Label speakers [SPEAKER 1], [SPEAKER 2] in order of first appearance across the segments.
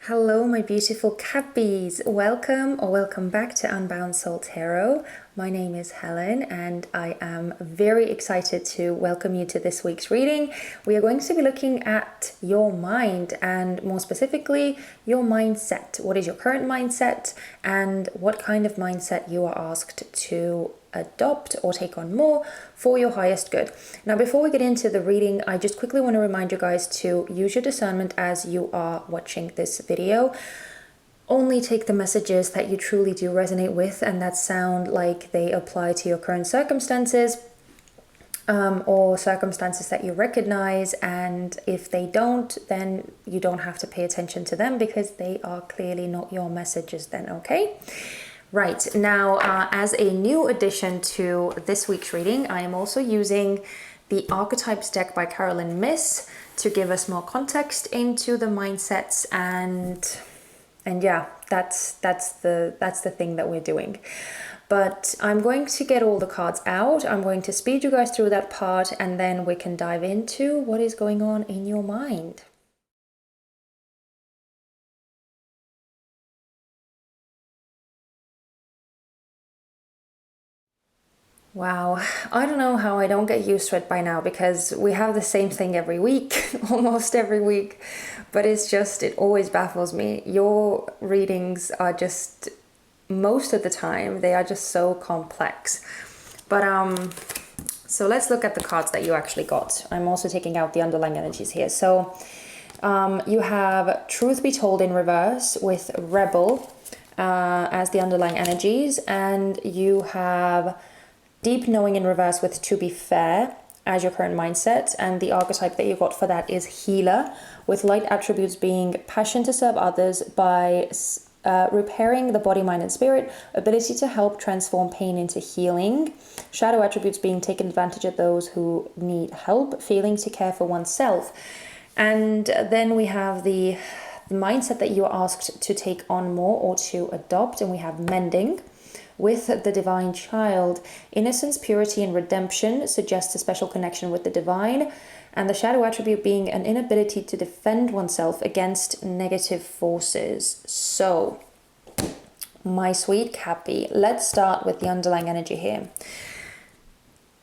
[SPEAKER 1] Hello, my beautiful Cappies. Welcome back to Unbound Soul Tarot. My name is Helen and I am very excited to welcome you to this week's reading. We are going to be looking at your mind and more specifically, your mindset. What is your current mindset and what kind of mindset you are asked to adopt or take on more for your highest good. Now, before we get into the reading, I just quickly want to remind you guys to use your discernment as you are watching this video. Only take the messages that you truly do resonate with and that sound like they apply to your current circumstances or circumstances that you recognize, and if they don't, then you don't have to pay attention to them because they are clearly not your messages then, okay? Right, now as a new addition to this week's reading, I am also using the Archetypes deck by Caroline Miss to give us more context into the mindsets, and yeah, that's the thing that we're doing. But I'm going to get all the cards out. I'm going to speed you guys through that part, and then we can dive into what is going on in your mind. Wow, I don't know how I don't get used to it by now, because we have the same thing every week, almost every week, but it always baffles me. Your readings are just, most of the time, they are just so complex. But so let's look at the cards that you actually got. I'm also taking out the underlying energies here. So you have Truth Be Told in reverse with Rebel as the underlying energies, and you have Deep Knowing in reverse with To Be Fair as your current mindset, and the archetype that you got for that is Healer, with light attributes being passion to serve others by repairing the body, mind, and spirit, ability to help transform pain into healing, shadow attributes being taken advantage of those who need help, feeling to care for oneself. And then we have the mindset that you are asked to take on more or to adopt, and we have Mending with the Divine Child. Innocence, purity, and redemption suggests a special connection with the divine, and the shadow attribute being an inability to defend oneself against negative forces. So, my sweet Cappie, let's start with the underlying energy here.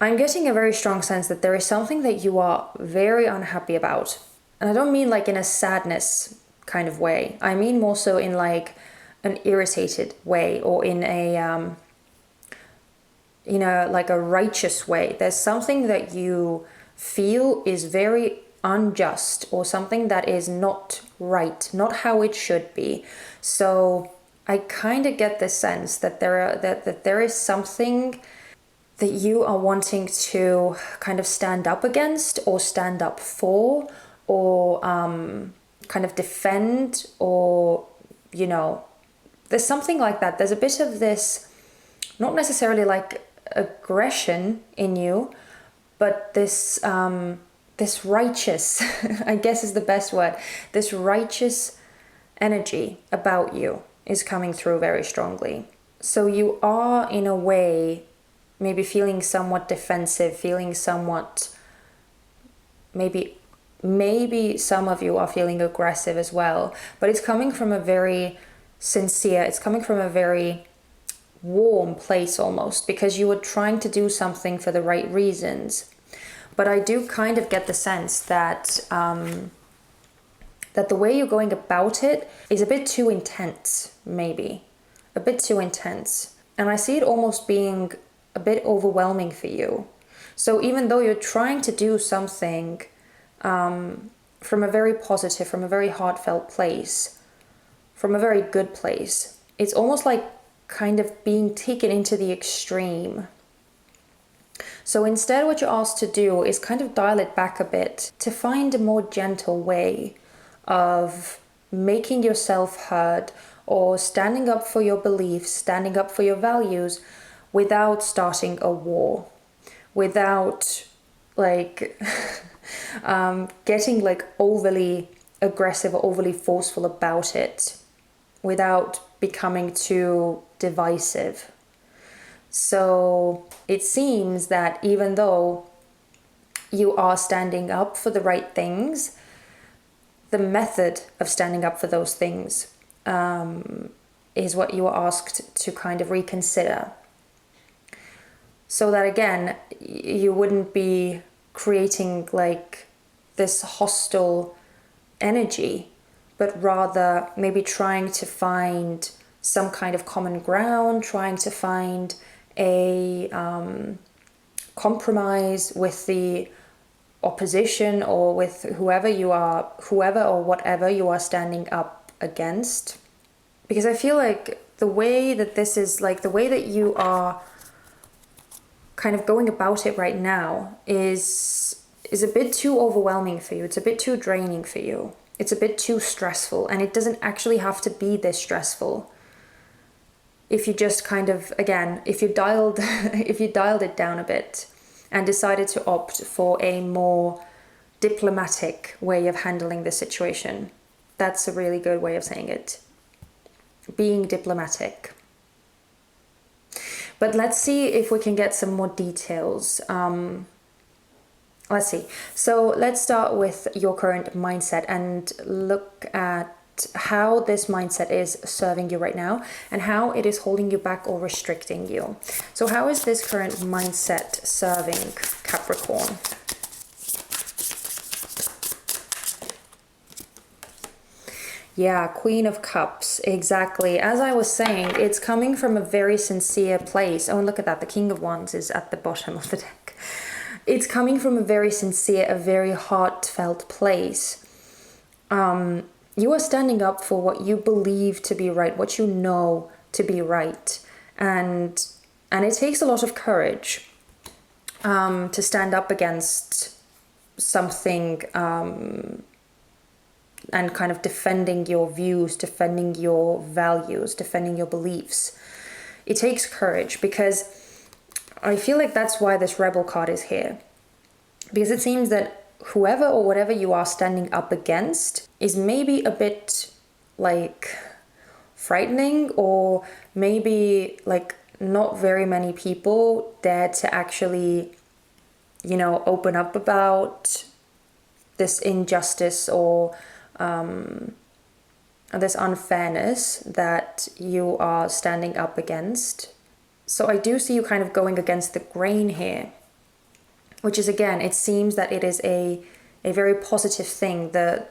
[SPEAKER 1] I'm getting a very strong sense that there is something that you are very unhappy about. And I don't mean like in a sadness kind of way. I mean more so in like an irritated way, or in a like a righteous way. There's something that you feel is very unjust, or something that is not right, not how it should be. So I kind of get the sense that there is something that you are wanting to kind of stand up against, or stand up for, or kind of defend, or there's something like that. There's a bit of this, not necessarily like aggression in you, but this this righteous, I guess is the best word, this righteous energy about you is coming through very strongly. So you are, in a way, maybe feeling somewhat defensive, feeling somewhat, maybe some of you are feeling aggressive as well, but it's coming from a very sincere, it's coming from a very warm place almost, because you were trying to do something for the right reasons. But I do kind of get the sense that that the way you're going about it is a bit too intense, maybe a bit too intense, and I see it almost being a bit overwhelming for you. So even though you're trying to do something from a very positive, from a very heartfelt place, from a very good place, it's almost like kind of being taken into the extreme. So instead, what you're asked to do is kind of dial it back a bit, to find a more gentle way of making yourself heard, or standing up for your beliefs, standing up for your values, without starting a war, without like getting like overly aggressive or overly forceful about it, without becoming too divisive. So it seems that even though you are standing up for the right things, the method of standing up for those things is what you are asked to kind of reconsider. So that again, you wouldn't be creating like this hostile energy, but rather maybe trying to find some kind of common ground, trying to find a compromise with the opposition or with whoever or whatever you are standing up against. Because I feel like the way that this is, like the way that you are kind of going about it right now is a bit too overwhelming for you. It's a bit too draining for you. It's a bit too stressful, and it doesn't actually have to be this stressful. If you just kind of, again, if you dialed it down a bit and decided to opt for a more diplomatic way of handling the situation. That's a really good way of saying it. Being diplomatic. But let's see if we can get some more details. Let's see. So let's start with your current mindset and look at how this mindset is serving you right now and how it is holding you back or restricting you. So how is this current mindset serving Capricorn? Yeah, Queen of Cups, exactly. As I was saying, it's coming from a very sincere place. Oh, and look at that. The King of Wands is at the bottom of the deck. It's coming from a very sincere, a very heartfelt place. You are standing up for what you believe to be right, what you know to be right. And it takes a lot of courage to stand up against something and kind of defending your views, defending your values, defending your beliefs. It takes courage, because I feel like that's why this Rebel card is here. Because it seems that whoever or whatever you are standing up against is maybe a bit like frightening, or maybe like not very many people dare to actually, you know, open up about this injustice or this unfairness that you are standing up against. So I do see you kind of going against the grain here, which is, again, it seems that it is a very positive thing. The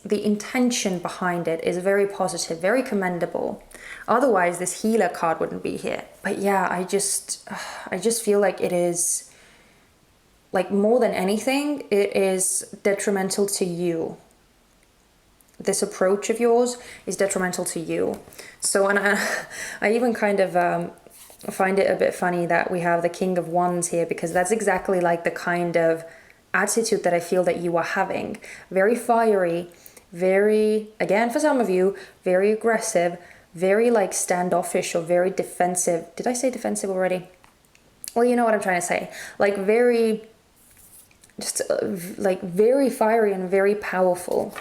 [SPEAKER 1] intention behind it is very positive, very commendable. Otherwise, this healer card wouldn't be here. But yeah, I just feel like it is, like, more than anything, it is detrimental to you. This approach of yours is detrimental to you. So, and I even kind of find it a bit funny that we have the King of Wands here, because that's exactly like the kind of attitude that I feel that you are having. Very fiery, very, again, for some of you, very aggressive, very like standoffish or very defensive. Did I say defensive already? Well, you know what I'm trying to say. Like very, just like very fiery and very powerful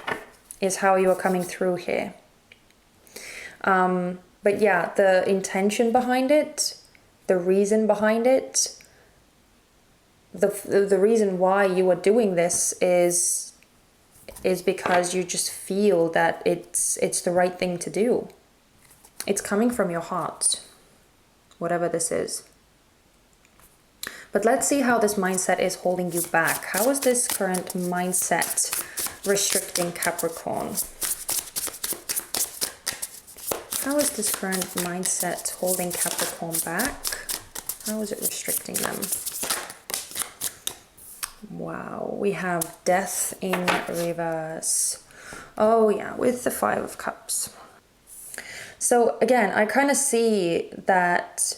[SPEAKER 1] is how you are coming through here. But yeah, the intention behind it, the reason behind it, the reason why you are doing this is because you just feel that it's the right thing to do. It's coming from your heart, whatever this is. But let's see how this mindset is holding you back. How is this current mindset restricting Capricorn? How is this current mindset holding Capricorn back? How is it restricting them? Wow, we have Death in reverse. Oh yeah, with the Five of Cups. So again, I kind of see that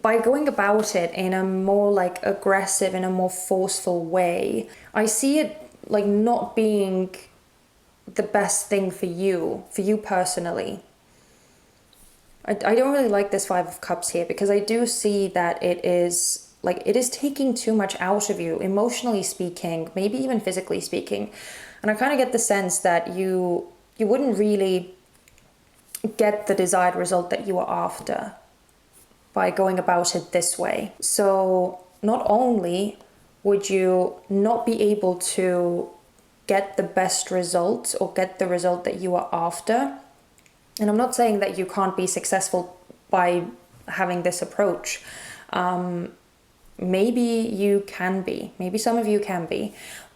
[SPEAKER 1] by going about it in a more like aggressive, in a more forceful way, I see it like not being the best thing for you personally. I don't really like this Five of Cups here, because I do see that it is taking too much out of you, emotionally speaking, maybe even physically speaking. And I kind of get the sense that you wouldn't really get the desired result that you are after by going about it this way. So not only would you not be able to get the best result or get the result that you are after. And I'm not saying that you can't be successful by having this approach. Maybe you can be, maybe some of you can be,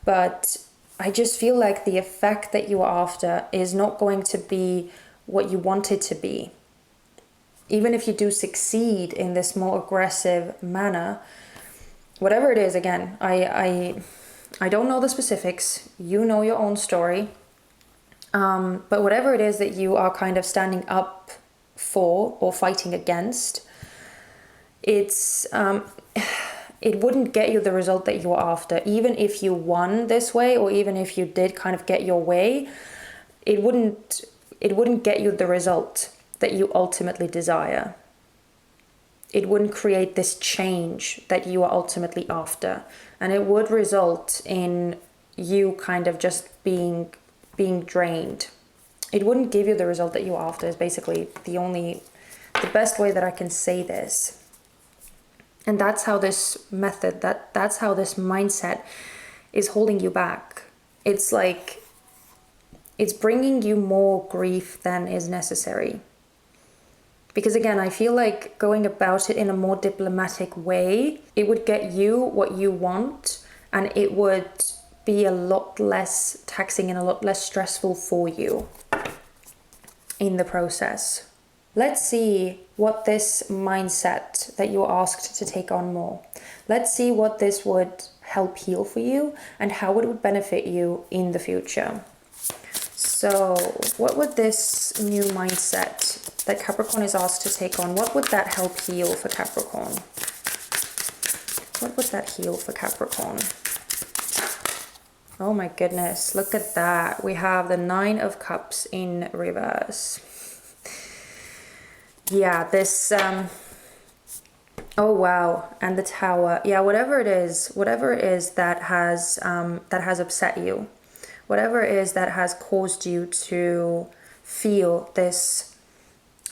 [SPEAKER 1] but I just feel like the effect that you are after is not going to be what you want it to be. Even if you do succeed in this more aggressive manner, whatever it is, again, I don't know the specifics. You know your own story. But whatever it is that you are kind of standing up for or fighting against, it's it wouldn't get you the result that you are after. Even if you won this way, or even if you did kind of get your way, it wouldn't get you the result that you ultimately desire. It wouldn't create this change that you are ultimately after. And it would result in you kind of just being drained. It wouldn't give you the result that you're after, is basically the best way that I can say this. And that's how this method, that's how this mindset is holding you back. It's like, it's bringing you more grief than is necessary. Because again, I feel like going about it in a more diplomatic way, it would get you what you want, and it would be a lot less taxing and a lot less stressful for you in the process. Let's see what this mindset that you're asked to take on more. Let's see what this would help heal for you and how it would benefit you in the future. So what would this new mindset that Capricorn is asked to take on, what would that help heal for Capricorn? What would that heal for Capricorn? Oh my goodness, look at that. We have the 9 of Cups in reverse. Yeah, this, oh wow, and the Tower. Yeah, whatever it is that has upset you, whatever it is that has caused you to feel this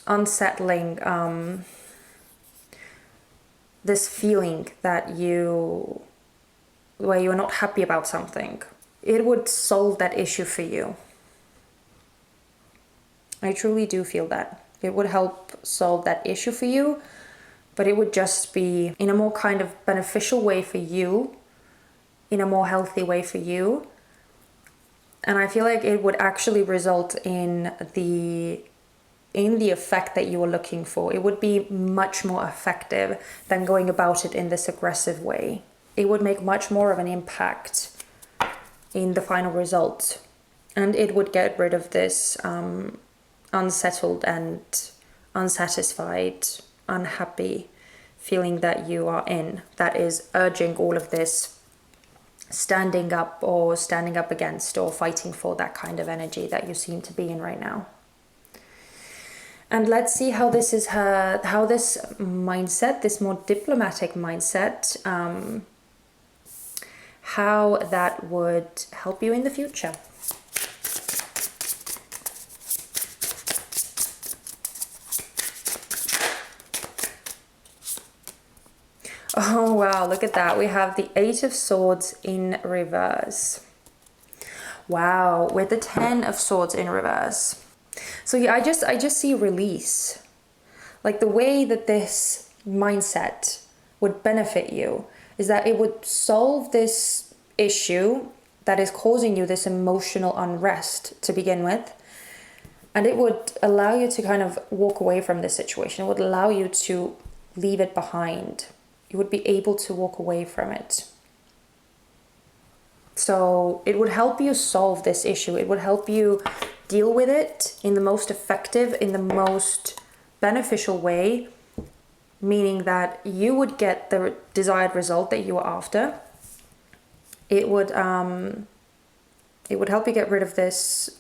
[SPEAKER 1] unsettling, this feeling that where you're not happy about something, it would solve that issue for you. I truly do feel that. It would help solve that issue for you, but it would just be in a more kind of beneficial way for you, in a more healthy way for you. And I feel like it would actually result in the effect that you were looking for. It would be much more effective than going about it in this aggressive way. It would make much more of an impact in the final result. And it would get rid of this unsettled and unsatisfied, unhappy feeling that you are in, that is urging all of this standing up or standing up against or fighting for, that kind of energy that you seem to be in right now. And let's see how this mindset, this more diplomatic mindset, how that would help you in the future. Oh wow, look at that. We have the 8 of Swords in reverse. Wow, with the 10 of Swords in reverse. So yeah, I just see release. Like the way that this mindset would benefit you is that it would solve this issue that is causing you this emotional unrest to begin with. And it would allow you to kind of walk away from this situation. It would allow you to leave it behind. You would be able to walk away from it. So it would help you solve this issue. It would help you deal with it in the most effective, in the most beneficial way, meaning that you would get the desired result that you are after. It would help you get rid of this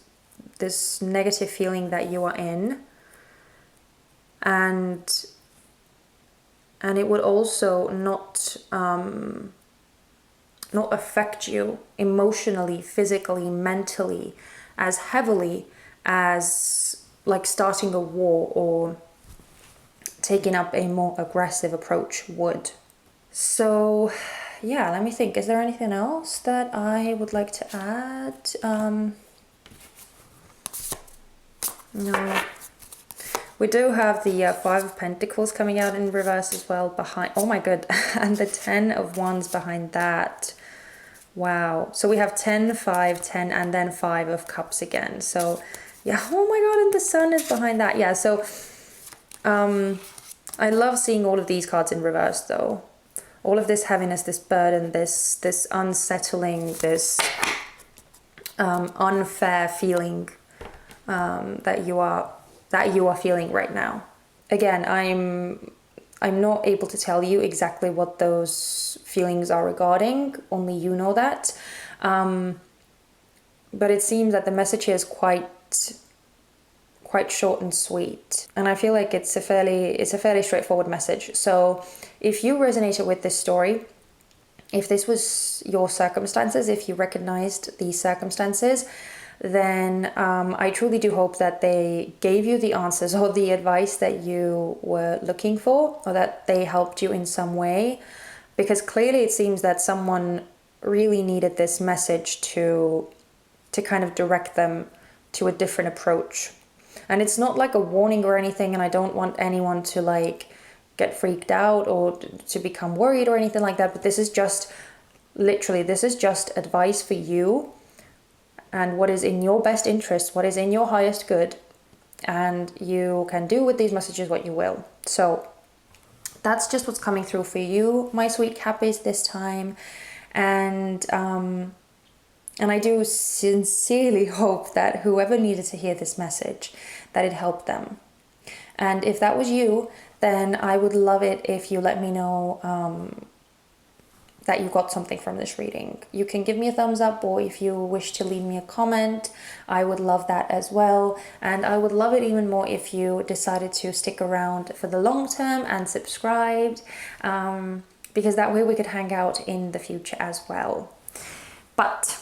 [SPEAKER 1] negative feeling that you are in, and it would also not affect you emotionally, physically, mentally as heavily as like starting a war or taking up a more aggressive approach would. So yeah, let me think. Is there anything else that I would like to add? No. We do have the Five of Pentacles coming out in reverse as well behind. Oh my god. And the 10 of Wands behind that. Wow. So we have 10, 5, 10, and then 5 of Cups again. So yeah. Oh my god. And the Sun is behind that. Yeah. So I love seeing all of these cards in reverse though. All of this heaviness, this burden, this unsettling, this unfair feeling that you are feeling right now. Again, I'm not able to tell you exactly what those feelings are regarding. Only you know that. But it seems that the message here is quite short and sweet, and I feel like it's a fairly straightforward message. So if you resonated with this story, if this was your circumstances, if you recognized these circumstances, then I truly do hope that they gave you the answers or the advice that you were looking for, or that they helped you in some way, because clearly it seems that someone really needed this message to kind of direct them to a different approach. And it's not like a warning or anything, and I don't want anyone to like get freaked out or to become worried or anything like that, but this is just literally, this is just advice for you and what is in your best interest, what is in your highest good, and you can do with these messages what you will. So that's just what's coming through for you, my sweet Cappies, this time. And I do sincerely hope that whoever needed to hear this message, that it helped them. And if that was you, then I would love it if you let me know that you got something from this reading. You can give me a thumbs up, or if you wish to leave me a comment, I would love that as well. And I would love it even more if you decided to stick around for the long term and subscribed, because that way we could hang out in the future as well. But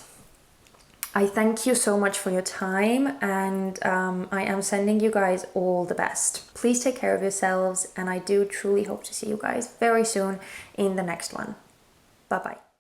[SPEAKER 1] I thank you so much for your time, and I am sending you guys all the best. Please take care of yourselves, and I do truly hope to see you guys very soon in the next one. Bye-bye.